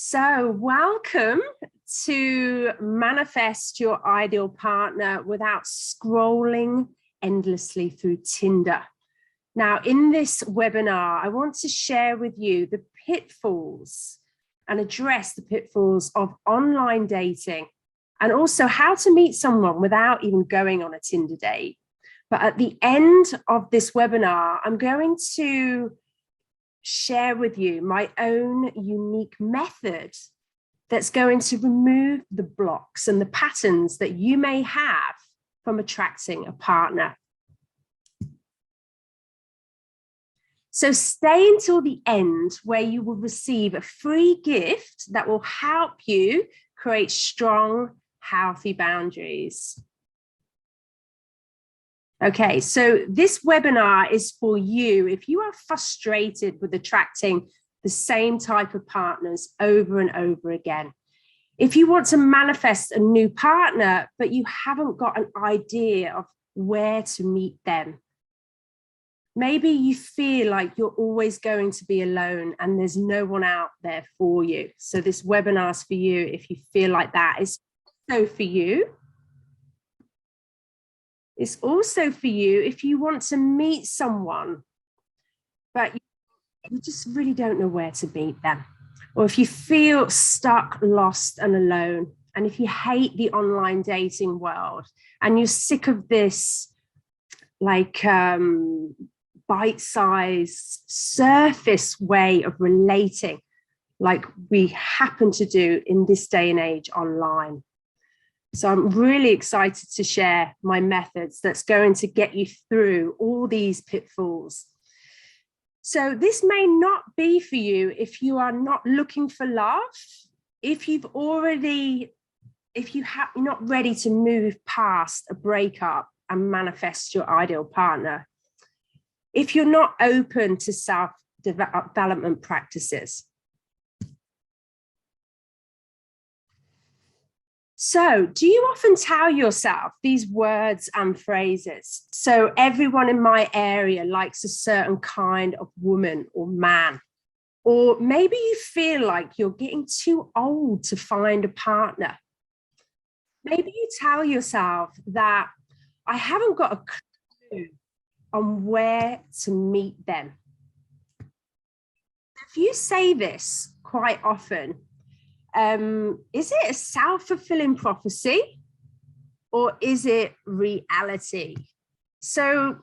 So welcome to manifest your ideal partner without scrolling endlessly through Tinder. Now, in this webinar, I want to share with you the pitfalls and address the pitfalls of online dating and also how to meet someone without even going on a Tinder date. But at the end of this webinar, I'm going to share with you my own unique method that's going to remove the blocks and the patterns that you may have from attracting a partner. So stay until the end, where you will receive a free gift that will help you create strong, healthy boundaries. Okay, so this webinar is for you if you are frustrated with attracting the same type of partners over and over again. If you want to manifest a new partner, but you haven't got an idea of where to meet them. Maybe you feel like you're always going to be alone and there's no one out there for you. So this webinar is for you if you feel like that. It's also for you. It's also for you if you want to meet someone, but you just really don't know where to meet them. Or if you feel stuck, lost, and alone, and if you hate the online dating world and you're sick of this like bite-sized surface way of relating like we happen to do in this day and age online. So I'm really excited to share my methods that's going to get you through all these pitfalls. So this may not be for you if you are not looking for love, if you're not ready to move past a breakup and manifest your ideal partner, if you're not open to self-development practices. So do you often tell yourself these words and phrases? So everyone in my area likes a certain kind of woman or man. Or maybe you feel like you're getting too old to find a partner. Maybe you tell yourself that I haven't got a clue on where to meet them. If you say this quite often, is it a self-fulfilling prophecy or is it reality? So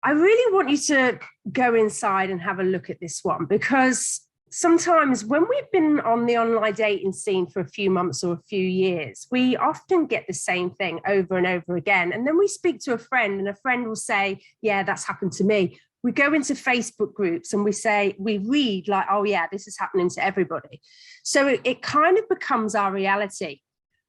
I really want you to go inside and have a look at this one, because sometimes when we've been on the online dating scene for a few months or a few years, we often get the same thing over and over again. And then we speak to a friend and a friend will say, yeah, that's happened to me. We go into Facebook groups and we read like, oh yeah, this is happening to everybody. So it kind of becomes our reality.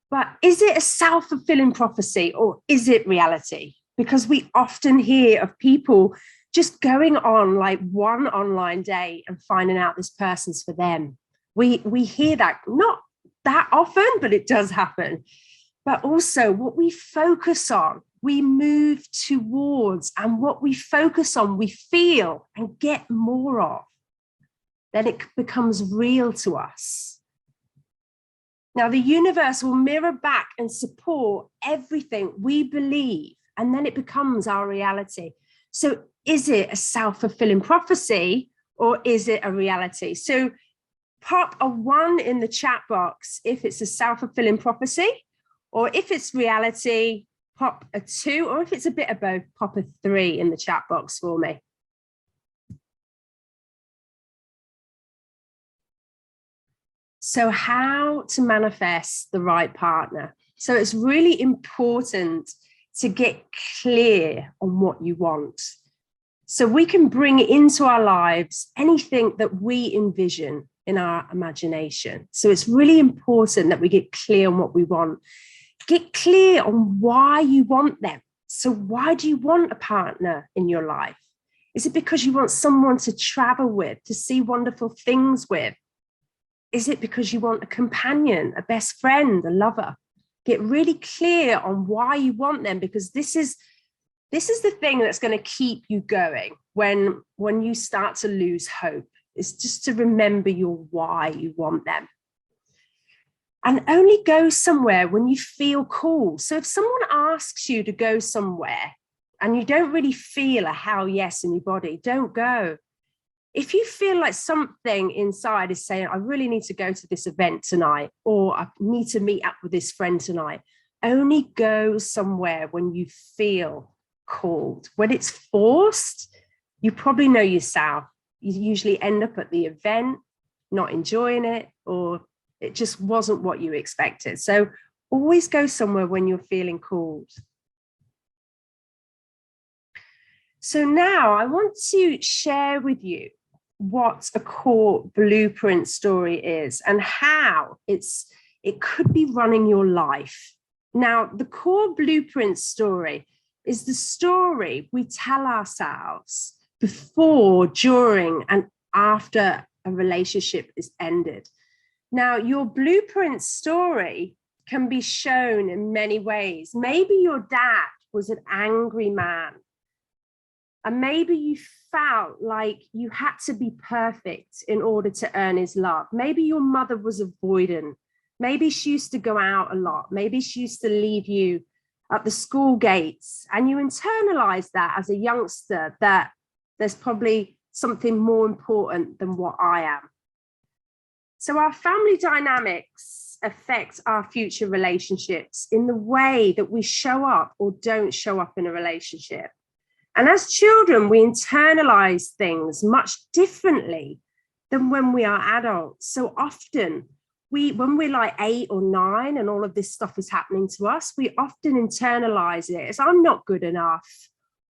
But is it a self-fulfilling prophecy or is it reality? Because we often hear of people just going on like one online date and finding out this person's for them. We hear that, not that often, but it does happen. But also what we focus on, we move towards, and what we focus on, we feel and get more of. Then it becomes real to us. Now, the universe will mirror back and support everything we believe, and then it becomes our reality. So is it a self-fulfilling prophecy or is it a reality? So pop a 1 in the chat box if it's a self-fulfilling prophecy, or if it's reality, pop a 2, or if it's a bit of both, pop a 3 in the chat box for me. So how to manifest the right partner? So it's really important to get clear on what you want. So we can bring into our lives anything that we envision in our imagination. So it's really important that we get clear on what we want. Get clear on why you want them. So why do you want a partner in your life? Is it because you want someone to travel with, to see wonderful things with? Is it because you want a companion, a best friend, a lover? Get really clear on why you want them, because this is the thing that's going to keep you going when you start to lose hope. It's just to remember your why you want them. And only go somewhere when you feel cool. So if someone asks you to go somewhere and you don't really feel a hell yes in your body, don't go. If you feel like something inside is saying, I really need to go to this event tonight, or I need to meet up with this friend tonight, only go somewhere when you feel called. When it's forced, you probably know yourself. You usually end up at the event, not enjoying it, or it just wasn't what you expected. So always go somewhere when you're feeling called. So now I want to share with you what a core blueprint story is and how it could be running your life. Now, the core blueprint story is the story we tell ourselves before, during, and after a relationship is ended. Now, your blueprint story can be shown in many ways. Maybe your dad was an angry man, and maybe you felt like you had to be perfect in order to earn his love. Maybe your mother was avoidant. Maybe she used to go out a lot. Maybe she used to leave you at the school gates, and you internalized that as a youngster, that there's probably something more important than what I am. So our family dynamics affect our future relationships in the way that we show up or don't show up in a relationship. And as children, we internalize things much differently than when we are adults. So often, when we're like 8 or 9 and all of this stuff is happening to us, we often internalize it as I'm not good enough,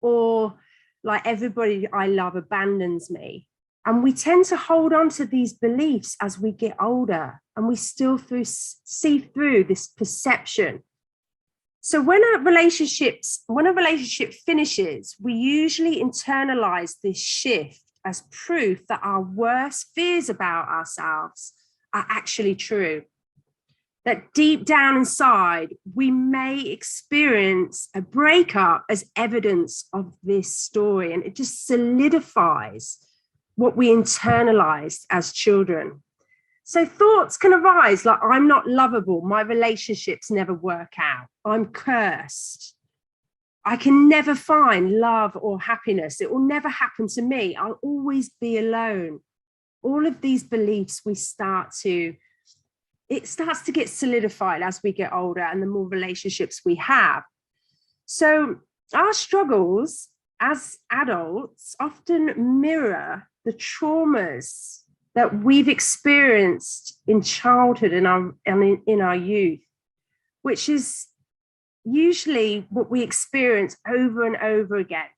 or like everybody I love abandons me. And we tend to hold on to these beliefs as we get older, and we still see through this perception. So when a relationship finishes, we usually internalize this shift as proof that our worst fears about ourselves are actually true. That deep down inside, we may experience a breakup as evidence of this story, and it just solidifies what we internalized as children. So thoughts can arise like, I'm not lovable, my relationships never work out, I'm cursed, I can never find love or happiness, it will never happen to me, I'll always be alone. All of these beliefs it starts to get solidified as we get older and the more relationships we have. So our struggles as adults often mirror the traumas that we've experienced in childhood and in our youth, which is usually what we experience over and over again.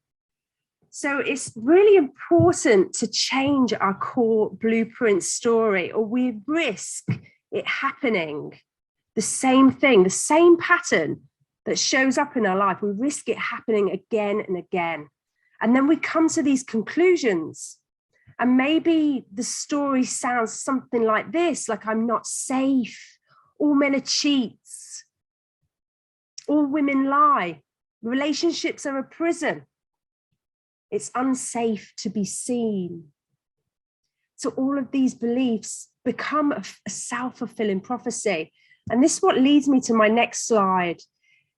So it's really important to change our core blueprint story, or we risk it happening, the same thing, the same pattern that shows up in our life. We risk it happening again and again. And then we come to these conclusions. And maybe the story sounds something like this, like I'm not safe, all men are cheats, all women lie, relationships are a prison, it's unsafe to be seen. So all of these beliefs become a self-fulfilling prophecy. And this is what leads me to my next slide.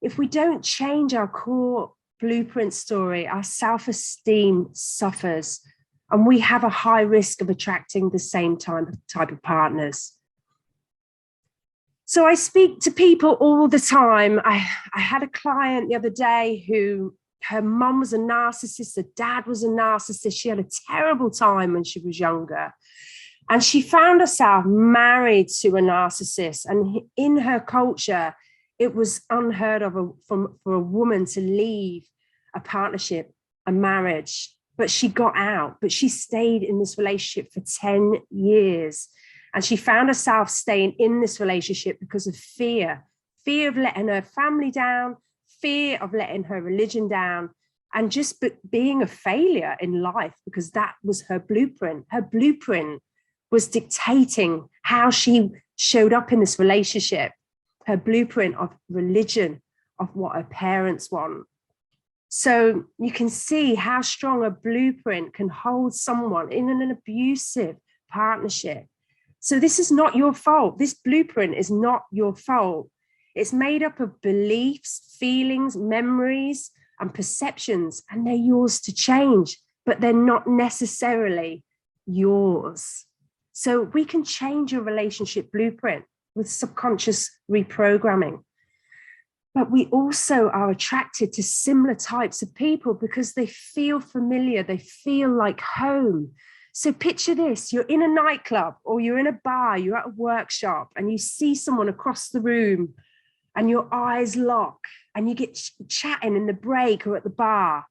If we don't change our core blueprint story, our self-esteem suffers, and we have a high risk of attracting the same type of partners. So I speak to people all the time. I had a client the other day who, her mum was a narcissist, her dad was a narcissist. She had a terrible time when she was younger. And she found herself married to a narcissist. And in her culture, it was unheard of for a woman to leave a partnership, a marriage. But she got out, but she stayed in this relationship for 10 years. And she found herself staying in this relationship because of fear of letting her family down, fear of letting her religion down, and just being a failure in life, because that was her blueprint. Her blueprint was dictating how she showed up in this relationship, her blueprint of religion, of what her parents want. So you can see how strong a blueprint can hold someone in an abusive partnership. So this is not your fault. This blueprint is not your fault. It's made up of beliefs, feelings, memories, and perceptions, and they're yours to change, but they're not necessarily yours. So we can change a relationship blueprint with subconscious reprogramming. But we also are attracted to similar types of people because they feel familiar, they feel like home. So picture this, you're in a nightclub or you're in a bar, you're at a workshop and you see someone across the room and your eyes lock and you get chatting in the break or at the bar.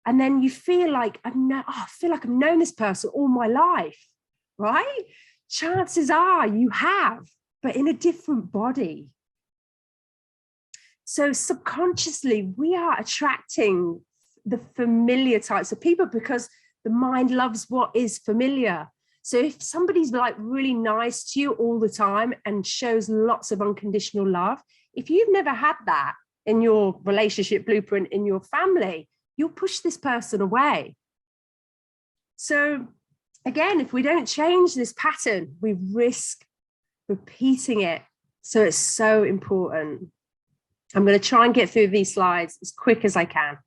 And then you feel like, I feel like I've known this person all my life, right? Chances are you have, but in a different body. So subconsciously, we are attracting the familiar types of people because the mind loves what is familiar. So if somebody's like really nice to you all the time and shows lots of unconditional love, if you've never had that in your relationship blueprint in your family, you'll push this person away. So again, if we don't change this pattern, we risk repeating it. So it's so important. I'm going to try and get through these slides as quick as I can.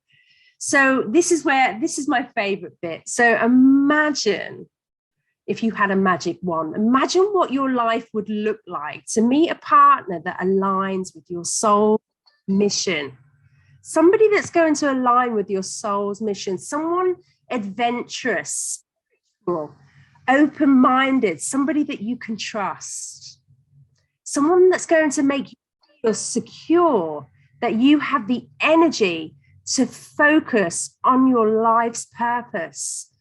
So this is my favorite bit. So imagine if you had a magic wand, imagine what your life would look like to meet a partner that aligns with your soul mission. Somebody that's going to align with your soul's mission, someone adventurous, open-minded, somebody that you can trust, someone that's going to make you feel secure, that you have the energy to focus on your life's purpose,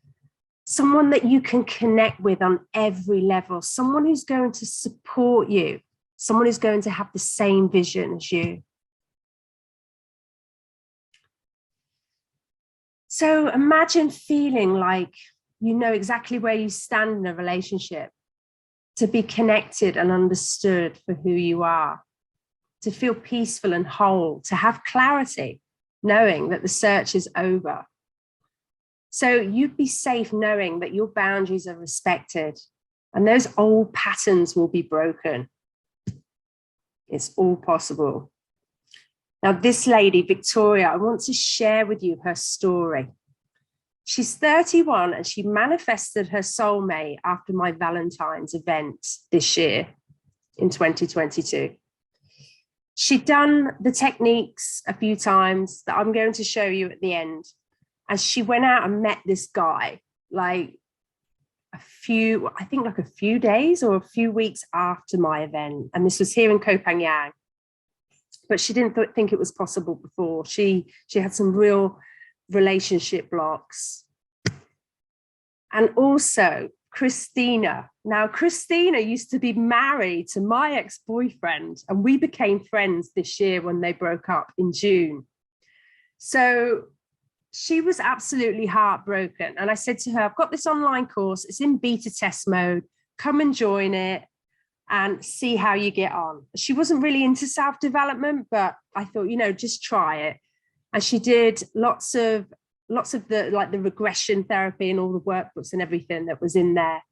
someone that you can connect with on every level, someone who's going to support you, someone who's going to have the same vision as you. So imagine feeling like you know exactly where you stand in a relationship, to be connected and understood for who you are, to feel peaceful and whole, to have clarity, knowing that the search is over. So you'd be safe knowing that your boundaries are respected and those old patterns will be broken. It's all possible. Now, this lady, Victoria, I want to share with you her story. She's 31 and she manifested her soulmate after my Valentine's event this year in 2022. She'd done the techniques a few times that I'm going to show you at the end. And she went out and met this guy like a few days or a few weeks after my event. And this was here in 𝐝𝐚𝐲𝐬. But she didn't think it was possible before. She had some real relationship blocks. And also Christina. Now, Christina used to be married to my ex-boyfriend, and we became friends this year when they broke up in June. So she was absolutely heartbroken. And I said to her, I've got this online course. It's in beta test mode. Come and join it and see how you get on. She wasn't really into self-development, but I thought, just try it. And she did lots of the regression therapy and all the workbooks and everything that was in there.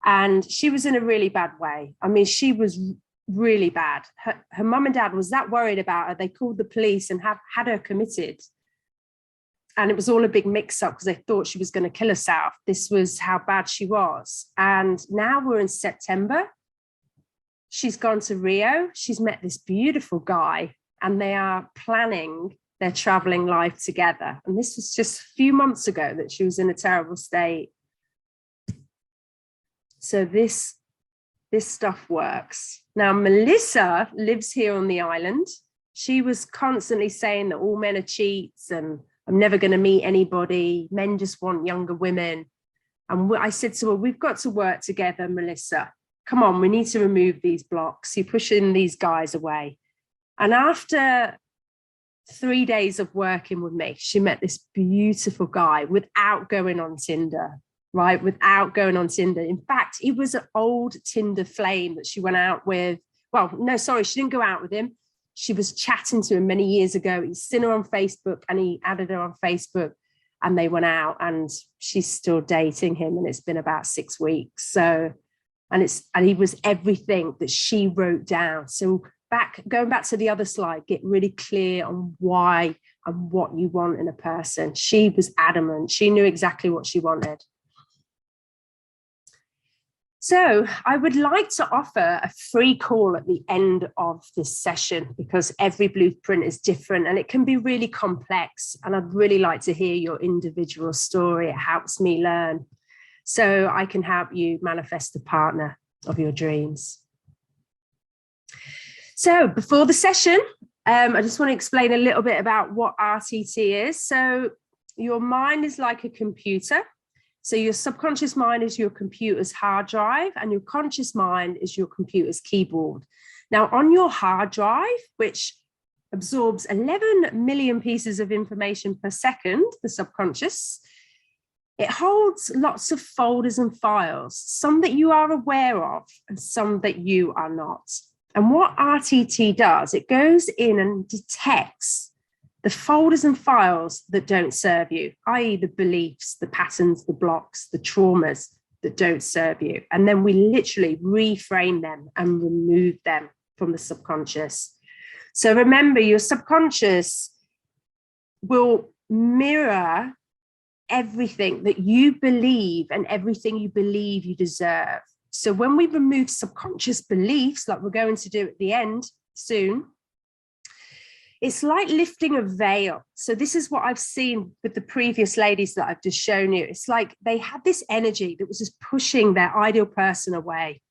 And she was in a really bad way. I mean, she was really bad. Her mum and dad was that worried about her. They called the police and had her committed. And it was all a big mix-up because they thought she was going to kill herself. This was how bad she was. And now we're in September. She's gone to Rio. She's met this beautiful guy and they are planning their traveling life together. And this was just a few months ago that she was in a terrible state. So this stuff works. Now, Melissa lives here on the island. She was constantly saying that all men are cheats and I'm never going to meet anybody. Men just want younger women. And I said to her, we've got to work together, Melissa. Come on, we need to remove these blocks. You're pushing these guys away. And after 3 days of working with me, she met this beautiful guy without going on Tinder, right? Without going on Tinder. In fact, he was an old Tinder flame that she went out with. Well, no, sorry, she didn't go out with him. she was chatting to him many years ago. He's seen her on Facebook and he added her on Facebook, and they went out, and she's still dating him, and it's been about 6 weeks. So, and he was everything that she wrote down. So going back to the other slide, get really clear on why and what you want in a person. She was adamant. She knew exactly what she wanted. So I would like to offer a free call at the end of this session, because every blueprint is different and it can be really complex. And I'd really like to hear your individual story. It helps me learn, so I can help you manifest the partner of your dreams. So before the session, I just want to explain a little bit about what RTT is. So your mind is like a computer. So your subconscious mind is your computer's hard drive, and your conscious mind is your computer's keyboard. Now, on your hard drive, which absorbs 11 million pieces of information per second, the subconscious, it holds lots of folders and files, some that you are aware of and some that you are not. And what RTT does, it goes in and detects the folders and files that don't serve you, i.e. the beliefs, the patterns, the blocks, the traumas that don't serve you. And then we literally reframe them and remove them from the subconscious. So remember, your subconscious will mirror everything that you believe and everything you believe you deserve. So when we remove subconscious beliefs, like we're going to do at the end soon, it's like lifting a veil. So this is what I've seen with the previous ladies that I've just shown you. It's like they had this energy that was just pushing their ideal person away,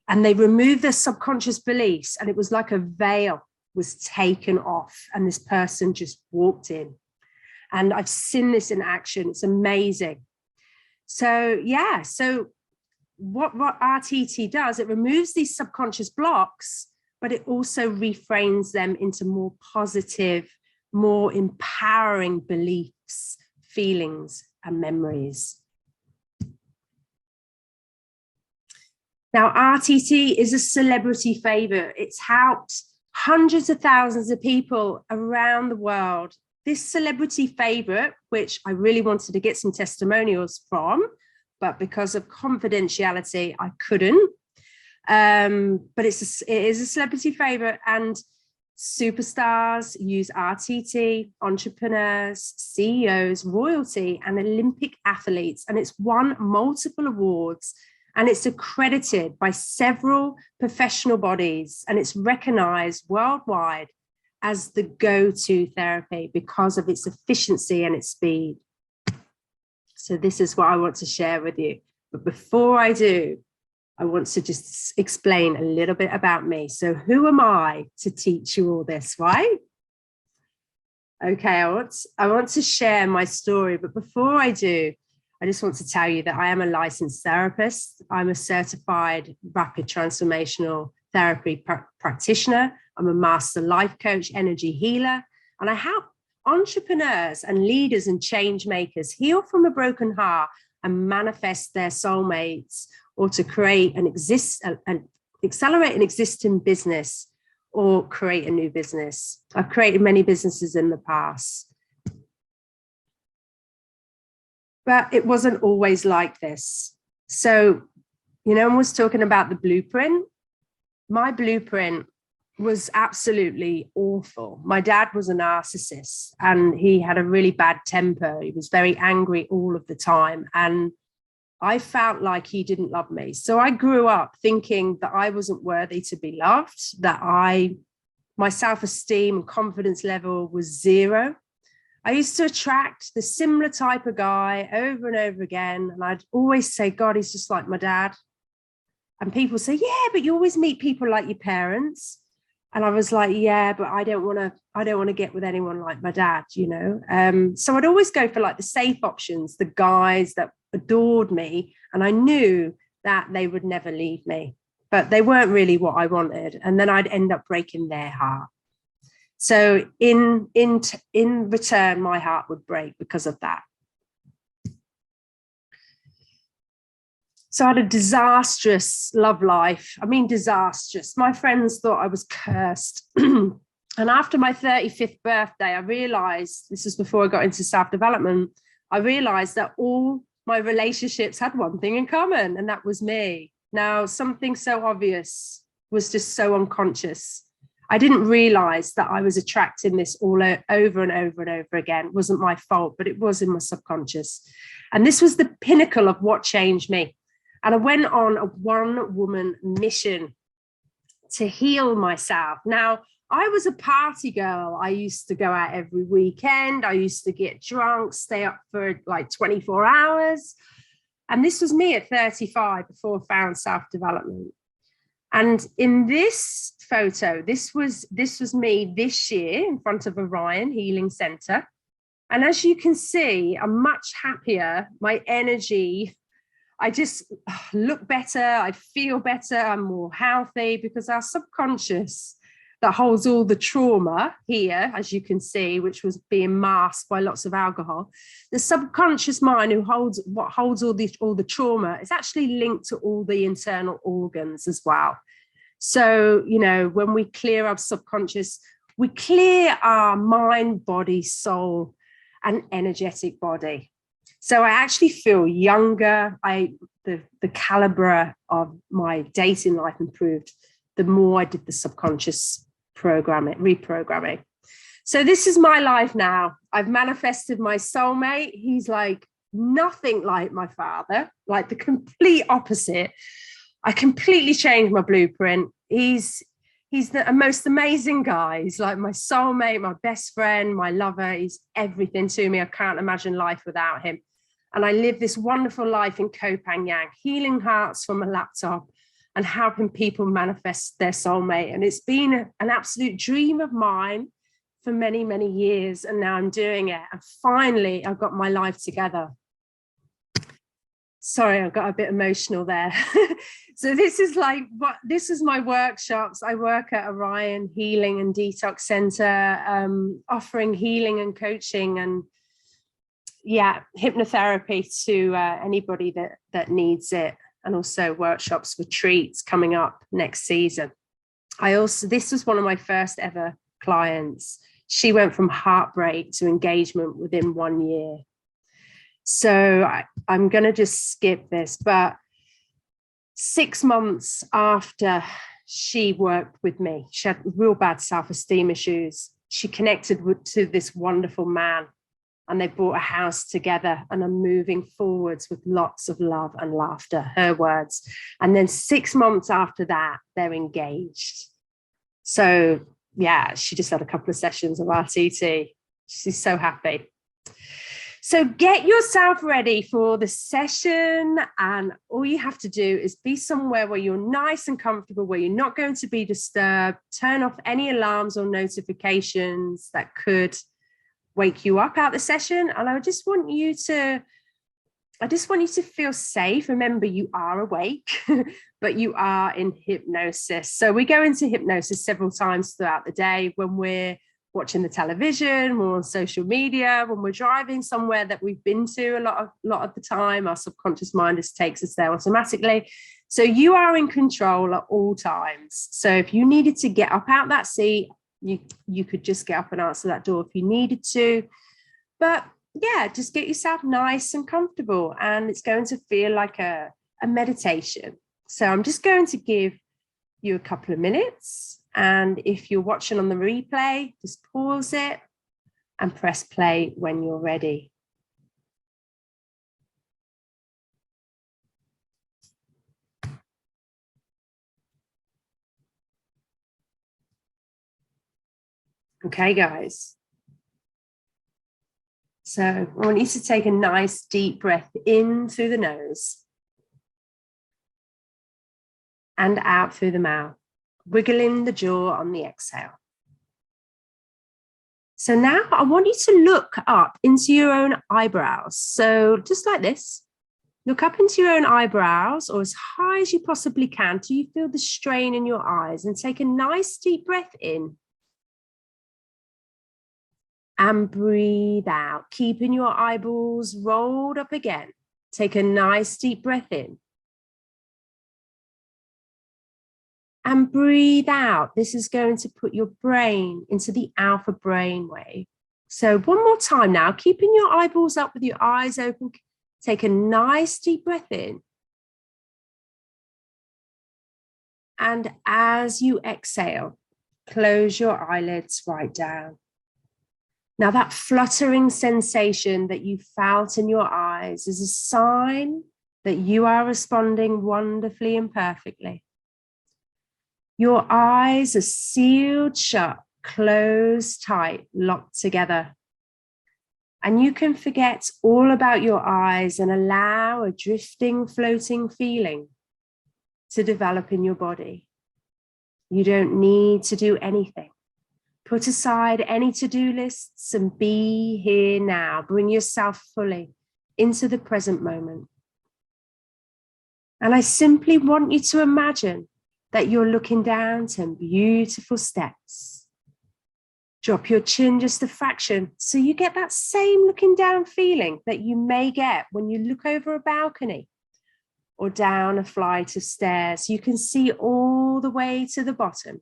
and they removed their subconscious beliefs, and it was like a veil was taken off, and this person just walked in. And I've seen this in action. It's amazing. So yeah, so what RTT does, it removes these subconscious blocks, but it also reframes them into more positive, more empowering beliefs, feelings, and memories. Now, RTT is a celebrity favorite. It's helped hundreds of thousands of people around the world. This celebrity favorite, which I really wanted to get some testimonials from, but because of confidentiality, I couldn't. But it is a celebrity favorite, and superstars use RTT, entrepreneurs, CEOs, royalty, and Olympic athletes. And it's won multiple awards, and it's accredited by several professional bodies, and it's recognized worldwide as the go-to therapy because of its efficiency and its speed. So this is what I want to share with you. But before I do, I want to just explain a little bit about me. So who am I to teach you all this, right? Okay, I want to share my story, but before I do, I just want to tell you that I am a licensed therapist. I'm a certified rapid transformational therapy practitioner. I'm a master life coach, energy healer, and I help entrepreneurs and leaders and change makers heal from a broken heart and manifest their soulmates, or to create and accelerate an existing business or create a new business. I've created many businesses in the past, but it wasn't always like this. So, you know, I was talking about the blueprint. My blueprint was absolutely awful. My dad was a narcissist, and he had a really bad temper. He was very angry all of the time, and I felt like he didn't love me. So I grew up thinking that I wasn't worthy to be loved, that my self-esteem and confidence level was zero. I used to attract the similar type of guy over and over again. And I'd always say, God, he's just like my dad. And people say, yeah, but you always meet people like your parents. And I was like, yeah, but I don't want to get with anyone like my dad, you know? So I'd always go for like the safe options, the guys that adored me. And I knew that they would never leave me, but they weren't really what I wanted. And then I'd end up breaking their heart. So in return, my heart would break because of that. So I had a disastrous love life. I mean, disastrous. My friends thought I was cursed. And after my 35th birthday, I realized, this was before I got into self-development, I realized that all my relationships had one thing in common, and that was me. Now, something so obvious was just so unconscious. I didn't realize that I was attracting this all over and over and over again. It wasn't my fault, but it was in my subconscious. And this was the pinnacle of what changed me. And I went on a one-woman mission to heal myself. Now, I was a party girl. I used to go out every weekend. I used to get drunk, stay up for like 24 hours. And this was me at 35 before I found self-development. And in this photo, this was me this year in front of Orion Healing Center. And as you can see, I'm much happier. My energy, I just look better. I feel better. I'm more healthy, because our subconscious that holds all the trauma here, as you can see, which was being masked by lots of alcohol. The subconscious mind, who holds all the trauma, is actually linked to all the internal organs as well. So, you know, when we clear our subconscious, we clear our mind, body, soul, and energetic body. So I actually feel younger. The caliber of my dating life improved the more I did the subconscious reprogramming. So this is my life now. I've manifested my soulmate. He's like nothing like my father, like the complete opposite. I completely changed my blueprint. He's the most amazing guy. He's like my soulmate, my best friend, my lover. He's everything to me. I can't imagine life without him. And I live this wonderful life in 𝐝𝐚𝐲𝐬, healing hearts from a laptop and helping people manifest their soulmate. And it's been an absolute dream of mine for many, many years. And now I'm doing it. And finally, I've got my life together. Sorry, I got a bit emotional there. So this is my workshops. I work at Orion Healing and Detox Center, offering healing and coaching and hypnotherapy to anybody that needs it, and also workshops, retreats coming up next season. This was one of my first ever clients. She went from heartbreak to engagement within 1 year. So I'm going to just skip this, but 6 months after she worked with me, she had real bad self-esteem issues. She connected to this wonderful man, and they bought a house together, and are moving forwards with lots of love and laughter, her words. And then 6 months after that, they're engaged. So yeah, she just had a couple of sessions of RTT. She's so happy. So get yourself ready for the session, and all you have to do is be somewhere where you're nice and comfortable, where you're not going to be disturbed. Turn off any alarms or notifications that could wake you up out the session. And I just want you to feel safe. Remember, you are awake, but you are in hypnosis. So we go into hypnosis several times throughout the day, when we're watching the television, we're on social media, when we're driving somewhere that we've been to a lot of the time. Our subconscious mind just takes us there automatically. So you are in control at all times. So if you needed to get up out that seat, you could just get up and answer that door if you needed to. But yeah, just get yourself nice and comfortable, and it's going to feel like a meditation. So I'm just going to give you a couple of minutes. And if you're watching on the replay, just pause it and press play when you're ready. Okay, guys. So I want you to take a nice deep breath in through the nose and out through the mouth, wiggling the jaw on the exhale. So now I want you to look up into your own eyebrows. So just like this, look up into your own eyebrows, or as high as you possibly can till you feel the strain in your eyes, and take a nice deep breath in. And breathe out, keeping your eyeballs rolled up again. Take a nice deep breath in. And breathe out. This is going to put your brain into the alpha brainwave. So one more time now, keeping your eyeballs up with your eyes open. Take a nice deep breath in. And as you exhale, close your eyelids right down. Now that fluttering sensation that you felt in your eyes is a sign that you are responding wonderfully and perfectly. Your eyes are sealed shut, closed tight, locked together. And you can forget all about your eyes and allow a drifting, floating feeling to develop in your body. You don't need to do anything. Put aside any to-do lists and be here now. Bring yourself fully into the present moment. And I simply want you to imagine that you're looking down 10 beautiful steps. Drop your chin just a fraction so you get that same looking down feeling that you may get when you look over a balcony or down a flight of stairs. You can see all the way to the bottom,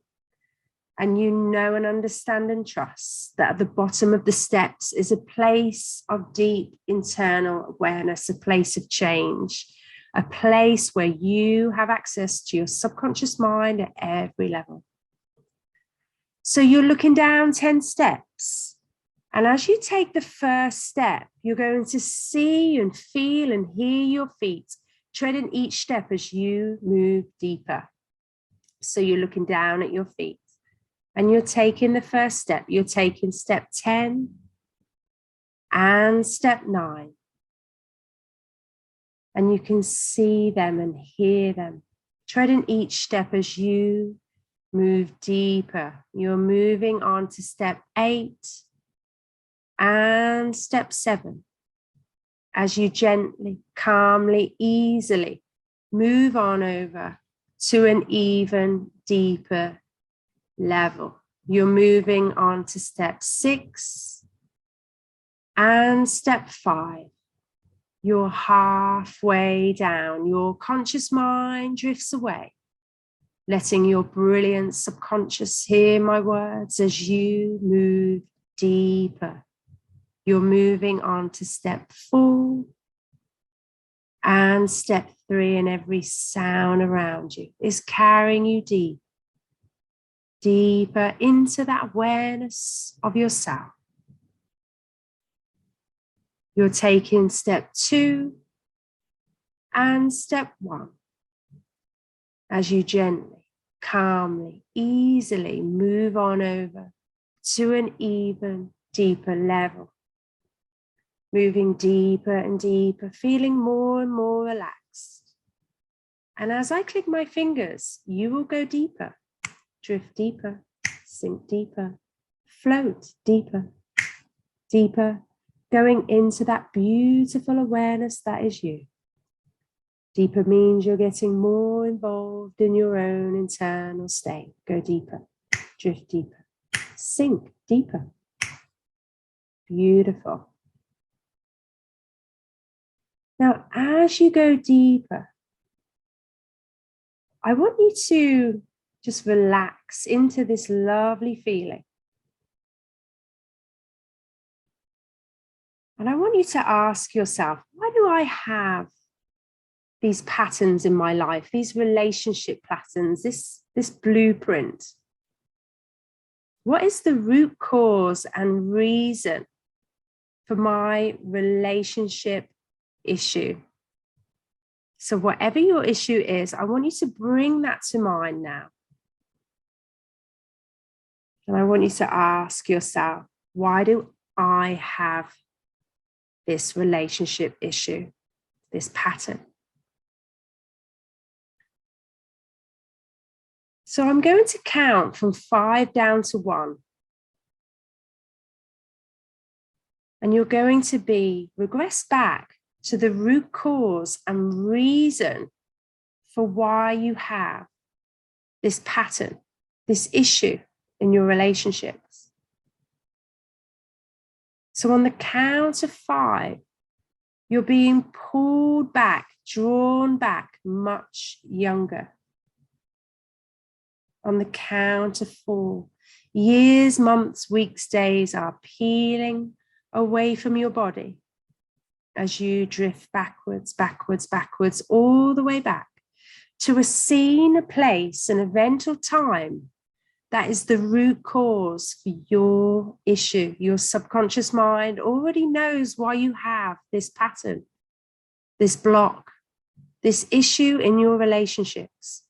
and you know and understand and trust that at the bottom of the steps is a place of deep internal awareness, a place of change, a place where you have access to your subconscious mind at every level. So you're looking down 10 steps. And as you take the first step, you're going to see and feel and hear your feet treading each step as you move deeper. So you're looking down at your feet and you're taking the first step. You're taking step 10 and step 9. And you can see them and hear them treading each step as you move deeper. You're moving on to step 8 and step 7. As you gently, calmly, easily move on over to an even deeper level. You're moving on to step 6 and step 5. You're halfway down. Your conscious mind drifts away, letting your brilliant subconscious hear my words as you move deeper. You're moving on to step 4 and step 3, and every sound around you is carrying you deep, deeper into that awareness of yourself. You're taking step 2 and step 1 as you gently, calmly, easily move on over to an even deeper level. Moving deeper and deeper, feeling more and more relaxed. And as I click my fingers, you will go deeper, drift deeper, sink deeper, float deeper, deeper, going into that beautiful awareness that is you. Deeper means you're getting more involved in your own internal state. Go deeper, drift deeper, sink deeper. Beautiful. Now, as you go deeper, I want you to just relax into this lovely feeling. And I want you to ask yourself, why do I have these patterns in my life, these relationship patterns, this blueprint? What is the root cause and reason for my relationship issue? So whatever your issue is, I want you to bring that to mind now. And I want you to ask yourself, why do I have this relationship issue, this pattern? So I'm going to count from 5 down to 1. And you're going to regress back to the root cause and reason for why you have this pattern, this issue in your relationships. So on the count of 5, you're being pulled back, drawn back much younger. On the count of 4, years, months, weeks, days are peeling away from your body as you drift backwards, backwards, backwards, all the way back to a scene, a place, an event or time that is the root cause for your issue. Your subconscious mind already knows why you have this pattern, this block, this issue in your relationships.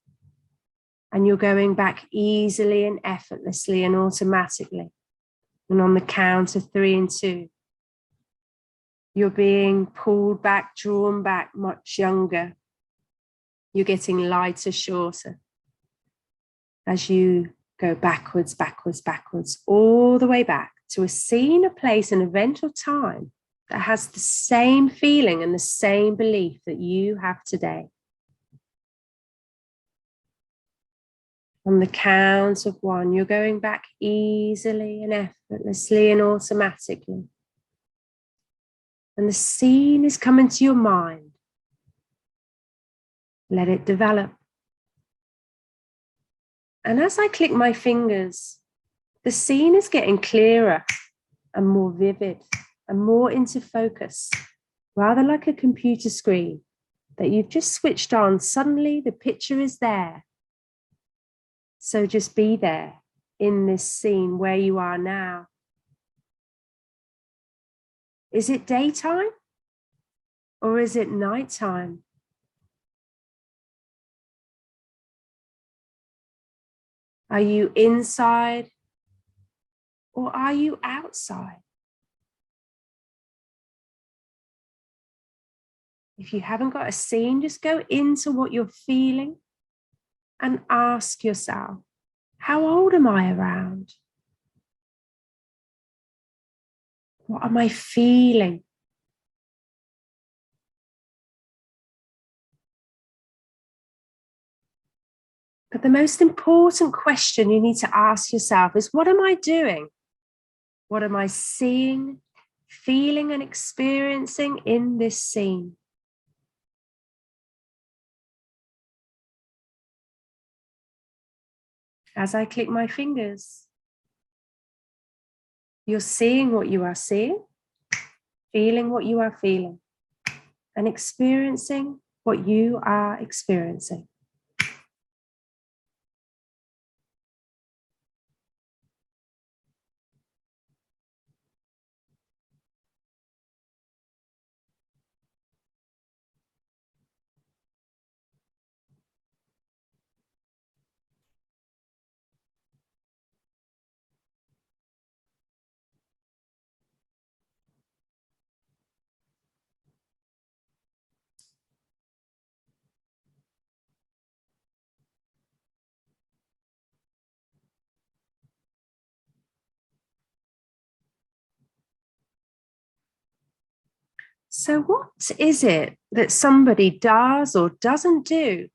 And you're going back easily and effortlessly and automatically. And on the count of 3 and 2, you're being pulled back, drawn back, much younger. You're getting lighter, shorter as you go backwards, backwards, backwards, all the way back to a scene, a place, an event or time that has the same feeling and the same belief that you have today. On the count of 1, you're going back easily and effortlessly and automatically. And the scene is coming to your mind. Let it develop. And as I click my fingers, the scene is getting clearer and more vivid and more into focus, rather like a computer screen that you've just switched on. Suddenly the picture is there. So just be there in this scene where you are now. Is it daytime or is it nighttime? Are you inside or are you outside? If you haven't got a scene, just go into what you're feeling and ask yourself, how old am I around? What am I feeling? But the most important question you need to ask yourself is, what am I doing? What am I seeing, feeling, and experiencing in this scene? As I click my fingers, you're seeing what you are seeing, feeling what you are feeling, and experiencing what you are experiencing. So what is it that somebody does or doesn't do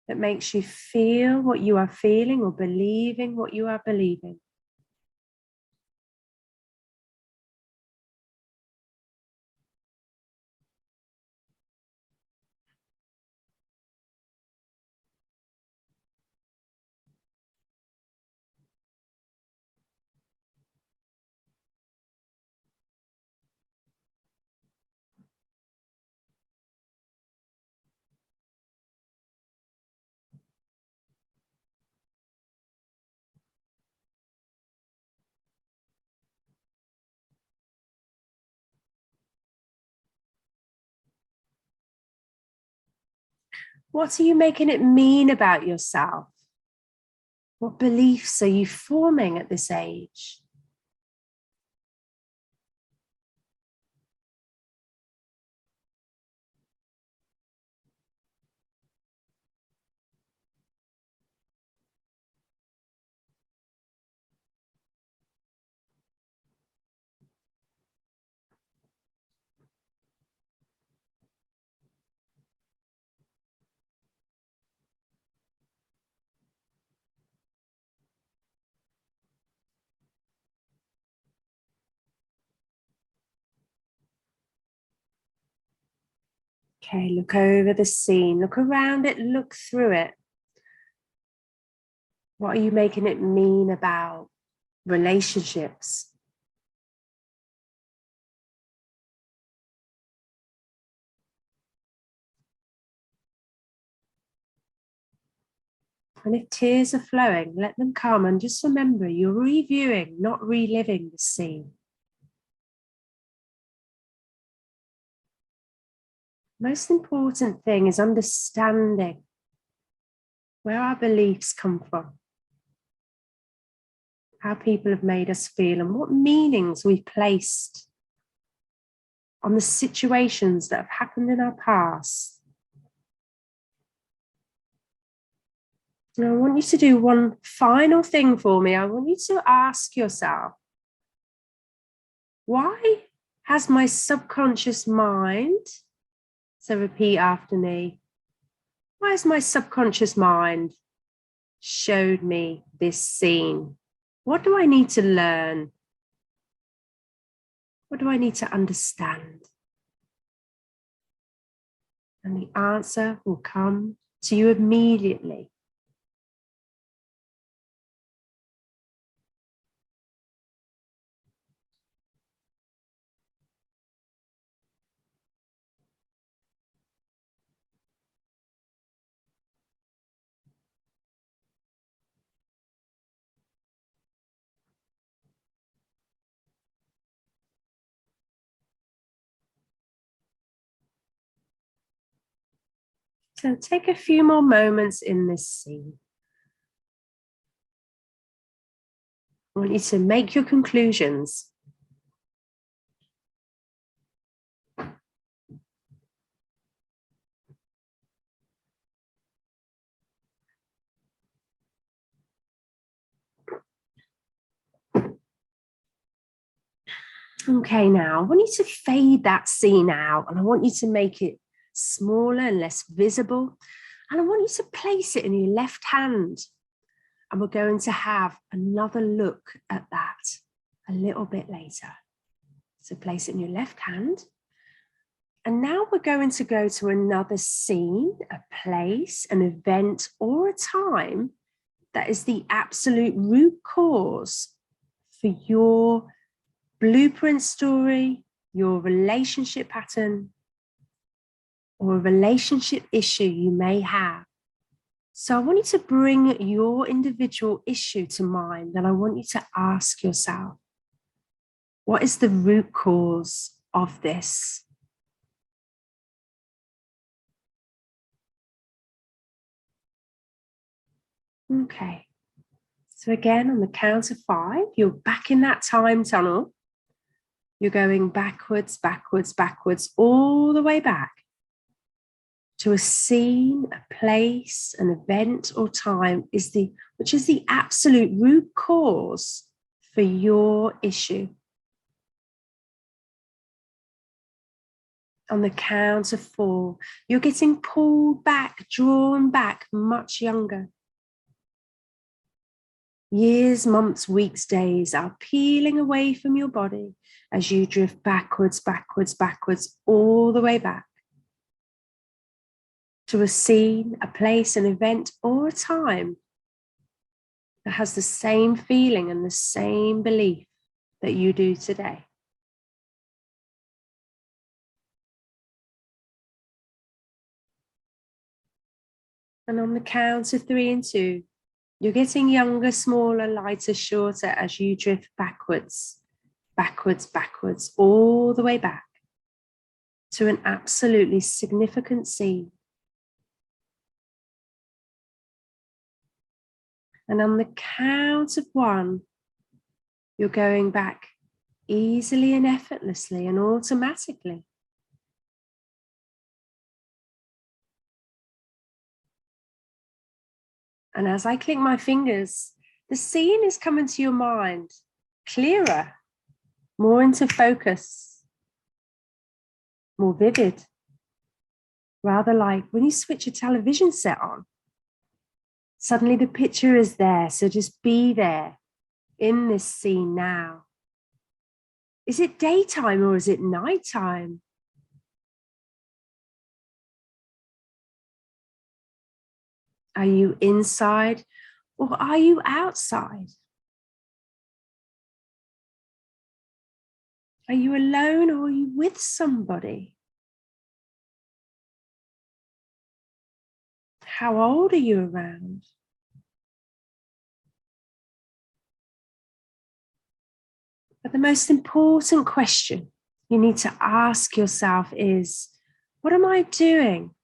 that makes you feel what you are feeling or believing what you are believing? What are you making it mean about yourself? What beliefs are you forming at this age? Okay, look over the scene, look around it, look through it. What are you making it mean about relationships? And if tears are flowing, let them come, and just remember you're reviewing, not reliving the scene. Most important thing is understanding where our beliefs come from, how people have made us feel, and what meanings we've placed on the situations that have happened in our past. And I want you to do one final thing for me. I want you to ask yourself, why has my subconscious mind, so repeat after me, why has my subconscious mind showed me this scene? What do I need to learn? What do I need to understand? And the answer will come to you immediately. So take a few more moments in this scene. I want you to make your conclusions. Okay, now I want you to fade that scene out, and I want you to make it smaller and less visible. And I want you to place it in your left hand. And we're going to have another look at that a little bit later. So place it in your left hand. And now we're going to go to another scene, a place, an event, or a time that is the absolute root cause for your blueprint story, your relationship pattern, or a relationship issue you may have. So I want you to bring your individual issue to mind, and I want you to ask yourself, what is the root cause of this? Okay. So again, on the count of 5, you're back in that time tunnel. You're going backwards, backwards, backwards, all the way back to a scene, a place, an event or time which is the absolute root cause for your issue. On the count of 4, you're getting pulled back, drawn back, much younger. Years, months, weeks, days are peeling away from your body as you drift backwards, backwards, backwards, all the way back to a scene, a place, an event, or a time that has the same feeling and the same belief that you do today. And on the count of 3 and 2, you're getting younger, smaller, lighter, shorter as you drift backwards, backwards, backwards, all the way back to an absolutely significant scene. And on the count of 1, you're going back easily and effortlessly and automatically. And as I click my fingers, the scene is coming to your mind clearer, more into focus, more vivid, rather like when you switch a television set on. Suddenly the picture is there, so just be there in this scene now. Is it daytime or is it nighttime? Are you inside Or are you outside? Are you alone or are you with somebody? How old are you around? But the most important question you need to ask yourself is, what am I doing?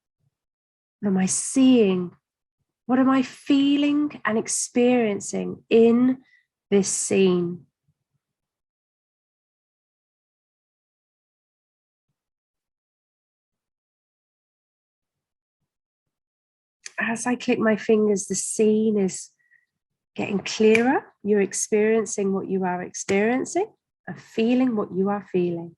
What am I seeing? What am I feeling and experiencing in this scene? As I click my fingers, the scene is getting clearer. You're experiencing what you are experiencing and feeling what you are feeling.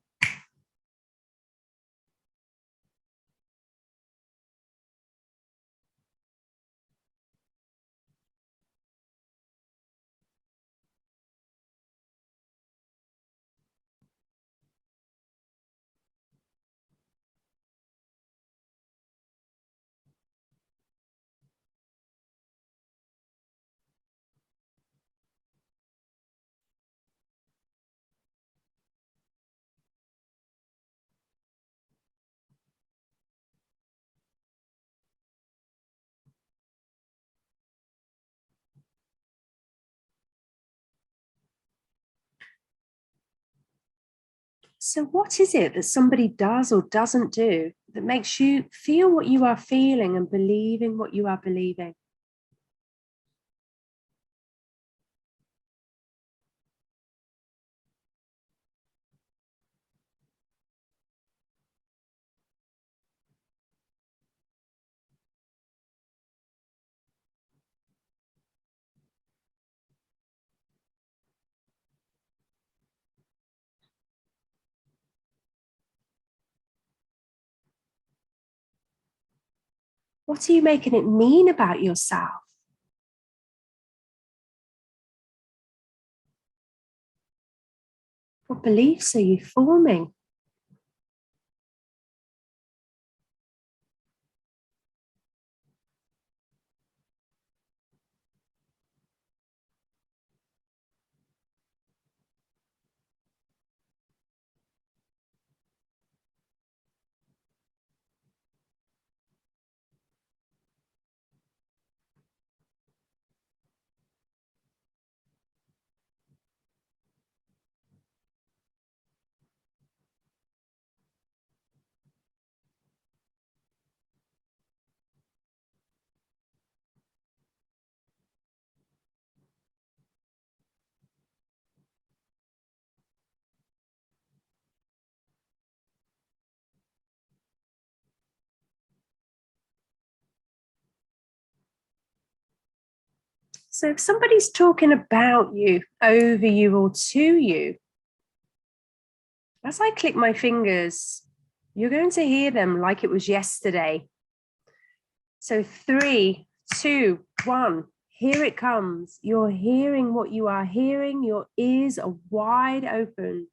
So what is it that somebody does or doesn't do that makes you feel what you are feeling and believing what you are believing? What are you making it mean about yourself? What beliefs are you forming? So if somebody's talking about you, over you, or to you, as I click my fingers, you're going to hear them like it was yesterday. So 3, 2, 1, here it comes. You're hearing what you are hearing. Your ears are wide open.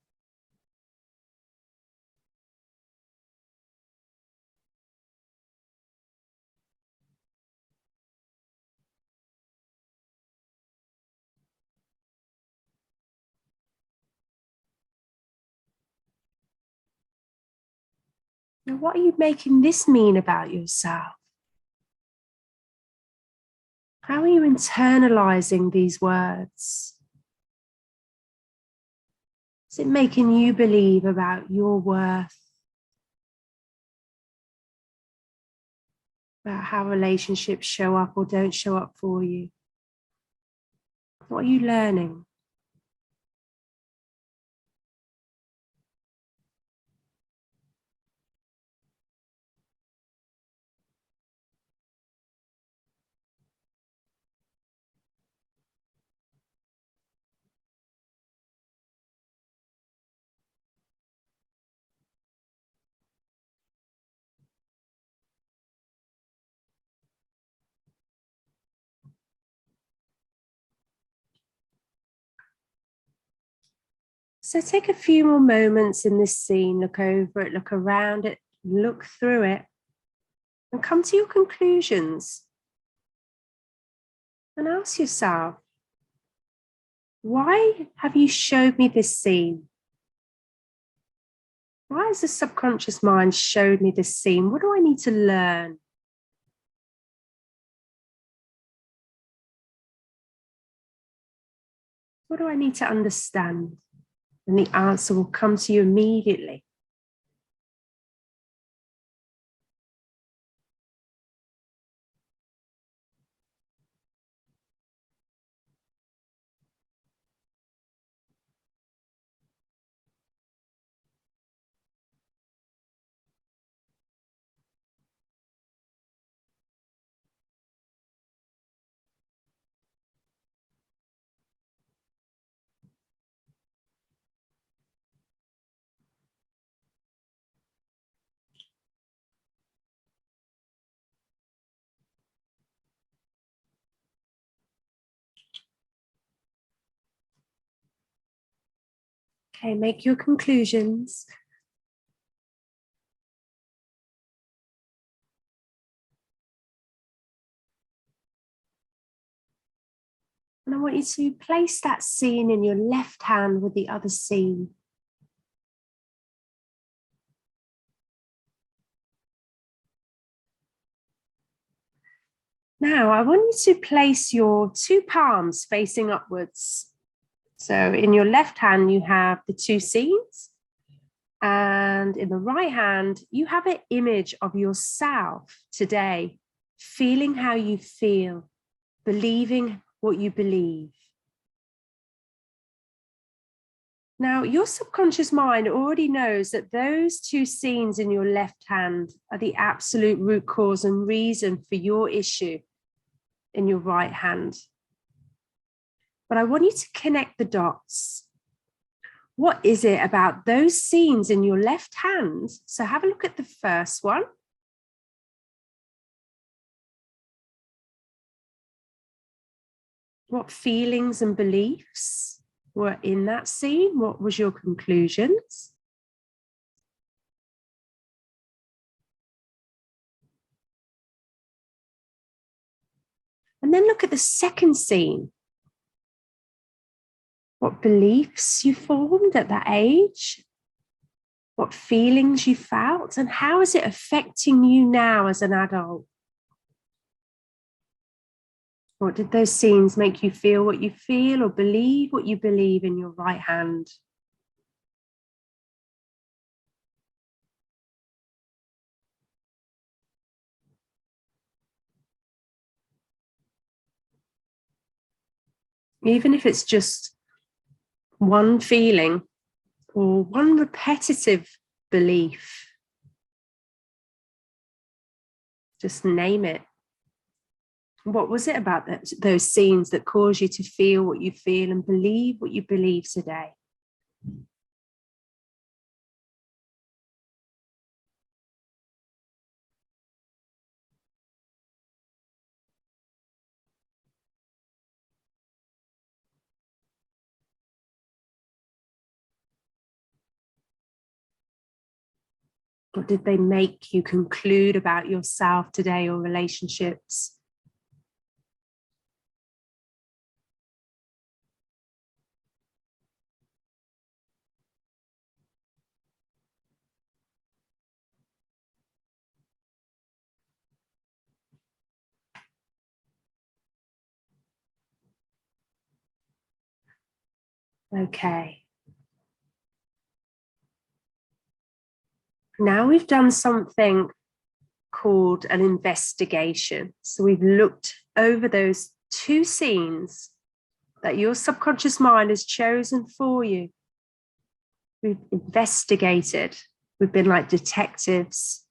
Now, what are you making this mean about yourself? How are you internalizing these words? Is it making you believe about your worth? About how relationships show up or don't show up for you? What are you learning? So take a few more moments in this scene, look over it, look around it, look through it, and come to your conclusions. And ask yourself, why have you showed me this scene? Why has the subconscious mind showed me this scene? What do I need to learn? What do I need to understand? And the answer will come to you immediately. Okay, make your conclusions. And I want you to place that scene in your left hand with the other scene. Now, I want you to place your two palms facing upwards. So in your left hand, you have the two scenes. And in the right hand, you have an image of yourself today, feeling how you feel, believing what you believe. Now, your subconscious mind already knows that those two scenes in your left hand are the absolute root cause and reason for your issue in your right hand. But I want you to connect the dots. What is it about those scenes in your left hand? So have a look at the first one. What feelings and beliefs were in that scene? What was your conclusions? And then look at the second scene. What beliefs you formed at that age? What feelings you felt? And how is it affecting you now as an adult? What did those scenes make you feel what you feel or believe what you believe in your right hand? Even if it's just one feeling or one repetitive belief, just name it. What was it about those scenes that caused you to feel what you feel and believe what you believe today? What did they make you conclude about yourself today or relationships? Okay. Now we've done something called an investigation. So we've looked over those two scenes that your subconscious mind has chosen for you. We've investigated. We've been like detectives.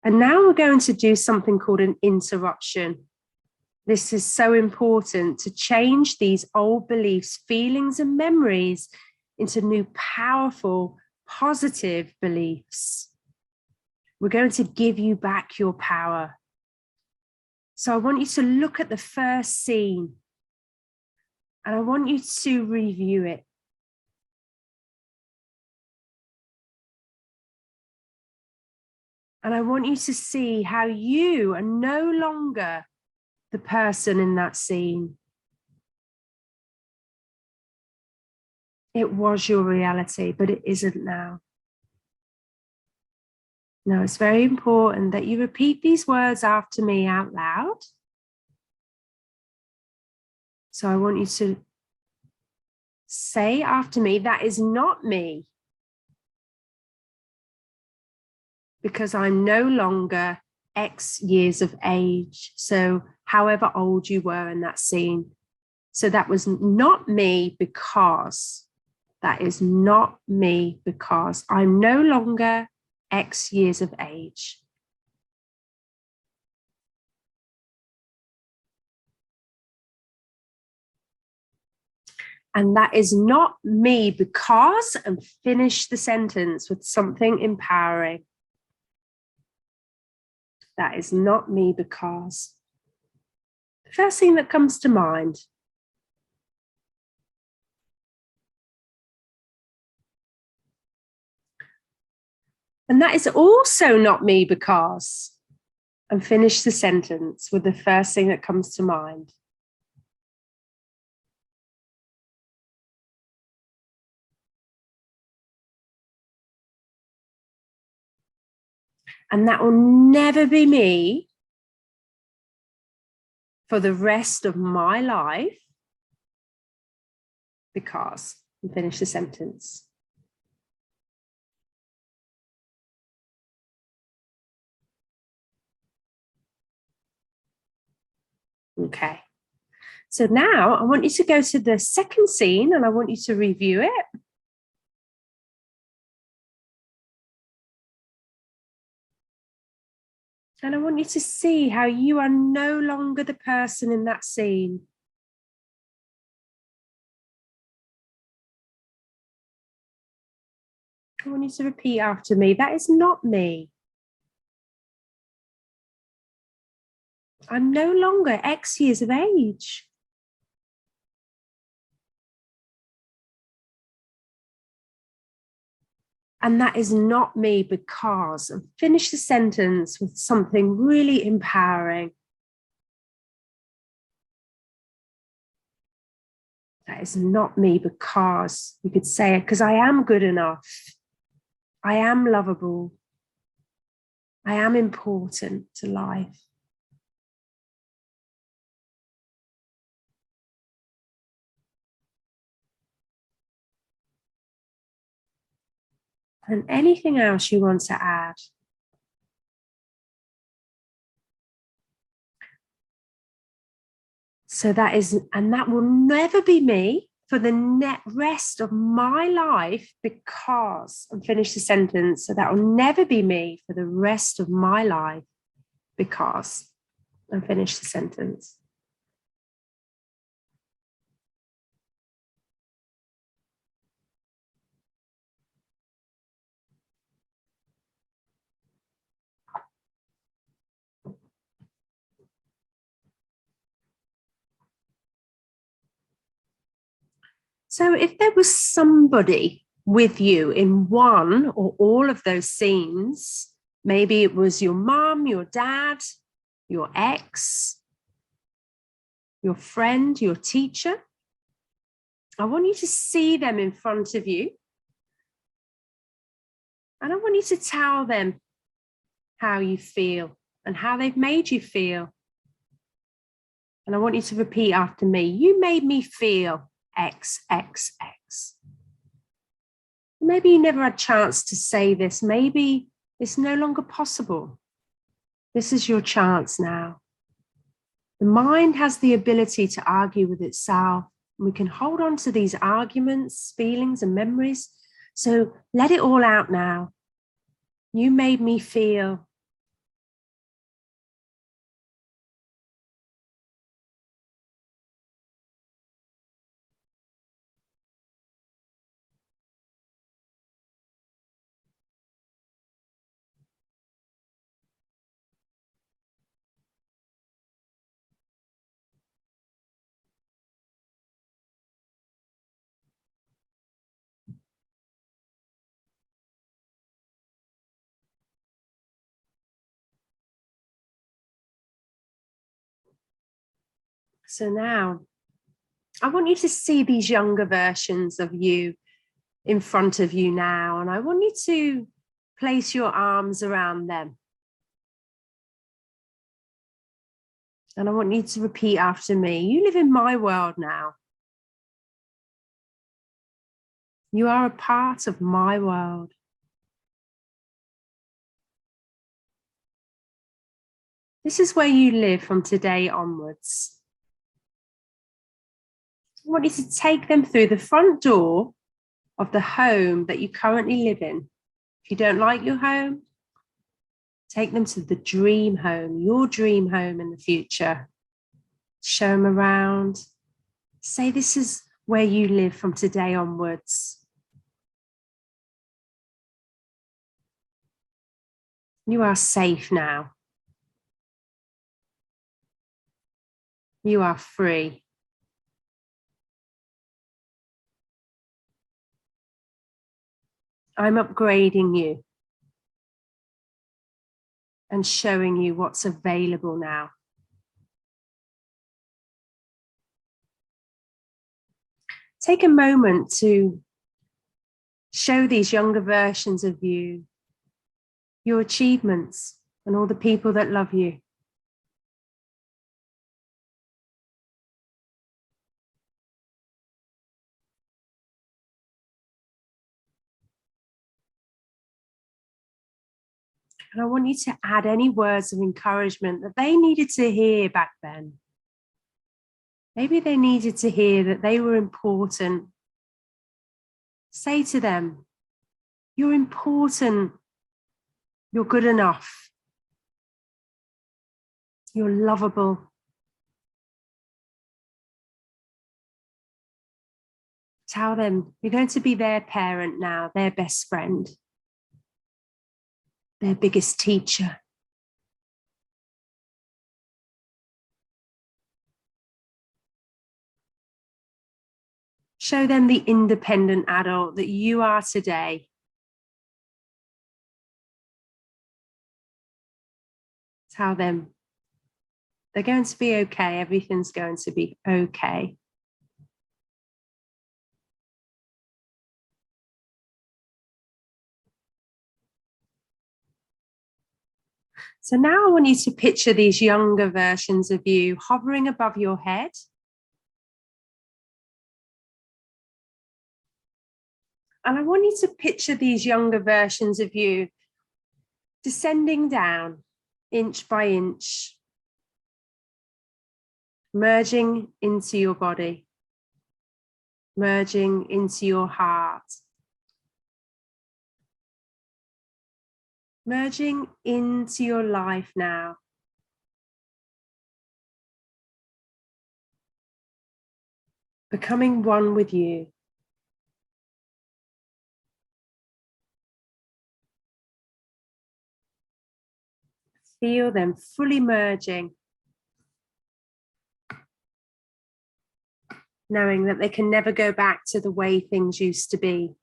And now we're going to do something called an interruption. This is so important to change these old beliefs, feelings, and memories into new, powerful, positive beliefs. We're going to give you back your power. So I want you to look at the first scene and I want you to review it. And I want you to see how you are no longer the person in that scene. It was your reality, but it isn't now. Now, it's very important that you repeat these words after me out loud. So I want you to say after me, that is not me, because I'm no longer X years of age. So however old you were in that scene. So that was not me because. That is not me because I'm no longer X years of age. And that is not me because, and finish the sentence with something empowering. That is not me because. The first thing that comes to mind. And that is also not me because, and finish the sentence with the first thing that comes to mind. And that will never be me for the rest of my life because, and finish the sentence. Okay. So now I want you to go to the second scene and I want you to review it. And I want you to see how you are no longer the person in that scene. I want you to repeat after me. That is not me. I'm no longer X years of age. And that is not me because, and finish the sentence with something really empowering. That is not me because, you could say it, because I am good enough. I am lovable. I am important to life. And anything else you want to add. So that is, and that will never be me for the rest of my life because, and finish the sentence. So that will never be me for the rest of my life because, and finish the sentence. So if there was somebody with you in one or all of those scenes, maybe it was your mom, your dad, your ex, your friend, your teacher, I want you to see them in front of you. And I want you to tell them how you feel and how they've made you feel. And I want you to repeat after me. You made me feel X, X, X. Maybe you never had a chance to say this. Maybe it's no longer possible. This is your chance now. The mind has the ability to argue with itself. We can hold on to these arguments, feelings, and memories. So let it all out now. You made me feel. So now I want you to see these younger versions of you in front of you now, and I want you to place your arms around them. And I want you to repeat after me. You live in my world now. You are a part of my world. This is where you live from today onwards. I want you to take them through the front door of the home that you currently live in. If you don't like your home, take them to the dream home, your dream home in the future. Show them around. Say this is where you live from today onwards. You are safe now. You are free. I'm upgrading you and showing you what's available now. Take a moment to show these younger versions of you your achievements and all the people that love you. And I want you to add any words of encouragement that they needed to hear back then. Maybe they needed to hear that they were important. Say to them, you're important. You're good enough. You're lovable. Tell them you're going to be their parent now, their best friend, their biggest teacher. Show them the independent adult that you are today. Tell them they're going to be okay. Everything's going to be okay. So now I want you to picture these younger versions of you hovering above your head. And I want you to picture these younger versions of you descending down inch by inch, merging into your body, merging into your heart, merging into your life now. Becoming one with you. Feel them fully merging, knowing that they can never go back to the way things used to be.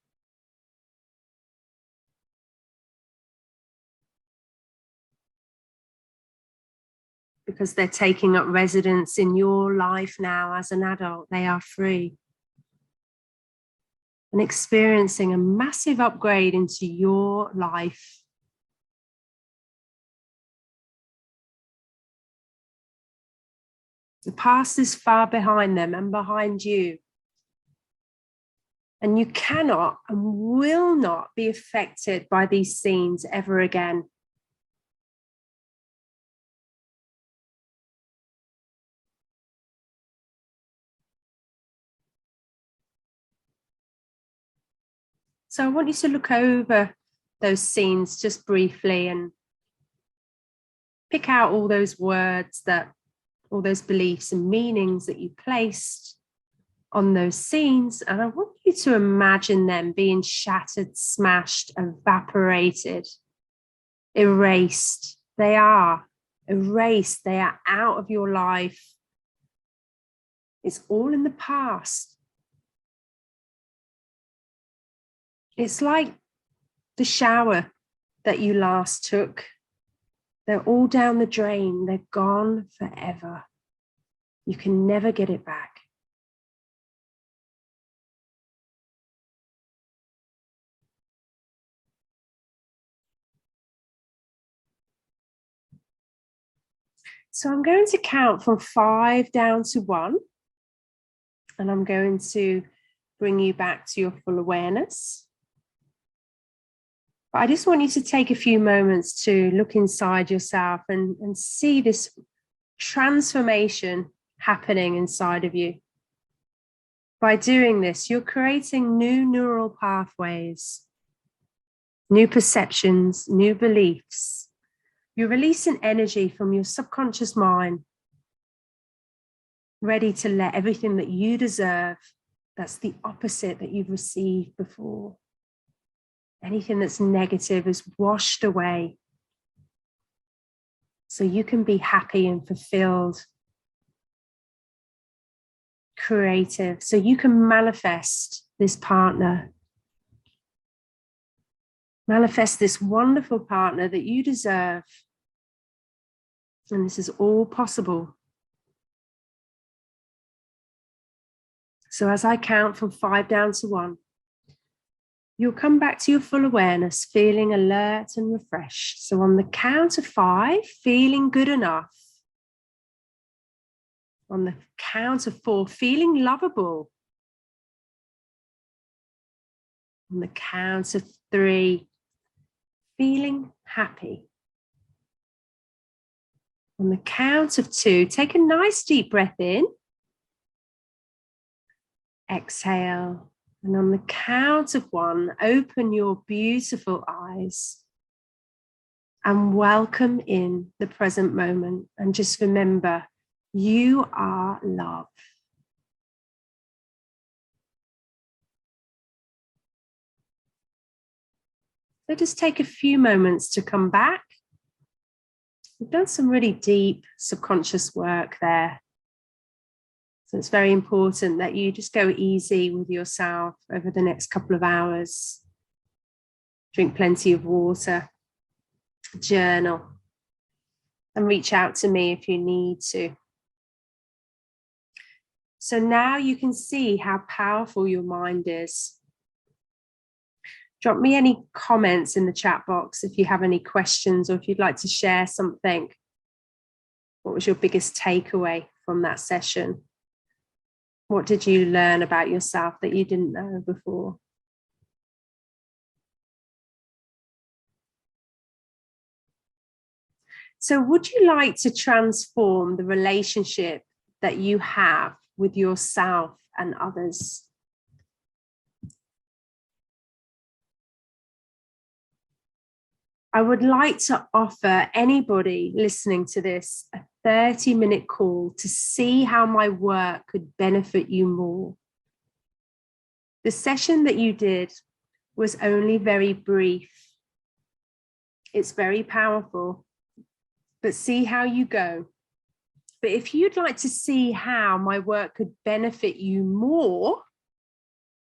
Because they're taking up residence in your life now as an adult. They are free and experiencing a massive upgrade into your life. The past is far behind them and behind you. And you cannot and will not be affected by these scenes ever again. So I want you to look over those scenes just briefly and pick out all those words all those beliefs and meanings that you placed on those scenes. And I want you to imagine them being shattered, smashed, evaporated, erased. They are erased. They are out of your life. It's all in the past. It's like the shower that you last took. They're all down the drain. They're gone forever. You can never get it back. So I'm going to count from 5 down to 1. And I'm going to bring you back to your full awareness. But I just want you to take a few moments to look inside yourself and see this transformation happening inside of you. By doing this, you're creating new neural pathways, new perceptions, new beliefs. You're releasing energy from your subconscious mind, ready to let everything that you deserve, that's the opposite that you've received before, anything that's negative is washed away, so you can be happy and fulfilled, creative, so you can manifest this partner, manifest this wonderful partner that you deserve. And this is all possible. So as I count from 5 down to 1, you'll come back to your full awareness, feeling alert and refreshed. So on the count of 5, feeling good enough. On the count of 4, feeling lovable. On the count of 3, feeling happy. On the count of 2, take a nice deep breath in. Exhale. And on the count of 1, open your beautiful eyes and welcome in the present moment. And just remember, you are love. So just take a few moments to come back. We've done some really deep subconscious work there. So it's very important that you just go easy with yourself over the next couple of hours. Drink plenty of water, journal, and reach out to me if you need to. So now you can see how powerful your mind is. Drop me any comments in the chat box if you have any questions or if you'd like to share something. What was your biggest takeaway from that session? What did you learn about yourself that you didn't know before? So would you like to transform the relationship that you have with yourself and others? I would like to offer anybody listening to this a 30-minute call to see how my work could benefit you more. The session that you did was only very brief. It's very powerful, but see how you go. But if you'd like to see how my work could benefit you more,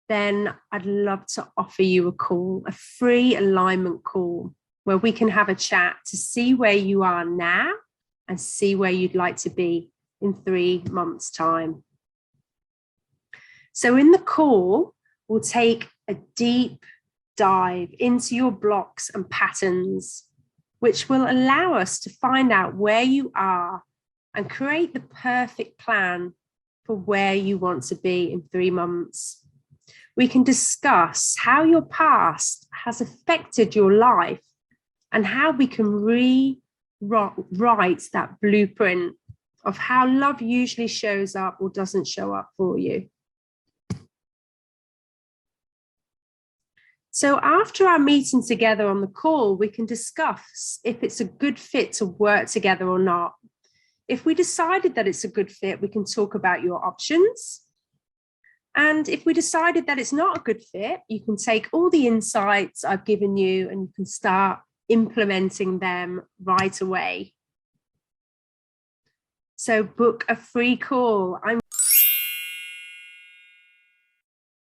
then I'd love to offer you a call, a free alignment call, where we can have a chat to see where you are now and see where you'd like to be in 3 months' time. So in the call, we'll take a deep dive into your blocks and patterns, which will allow us to find out where you are and create the perfect plan for where you want to be in 3 months. We can discuss how your past has affected your life and how we can rewrite that blueprint of how love usually shows up or doesn't show up for you. So after our meeting together on the call, we can discuss if it's a good fit to work together or not. If we decided that it's a good fit, we can talk about your options. And if we decided that it's not a good fit, you can take all the insights I've given you and you can start implementing them right away. So book a free call. I'm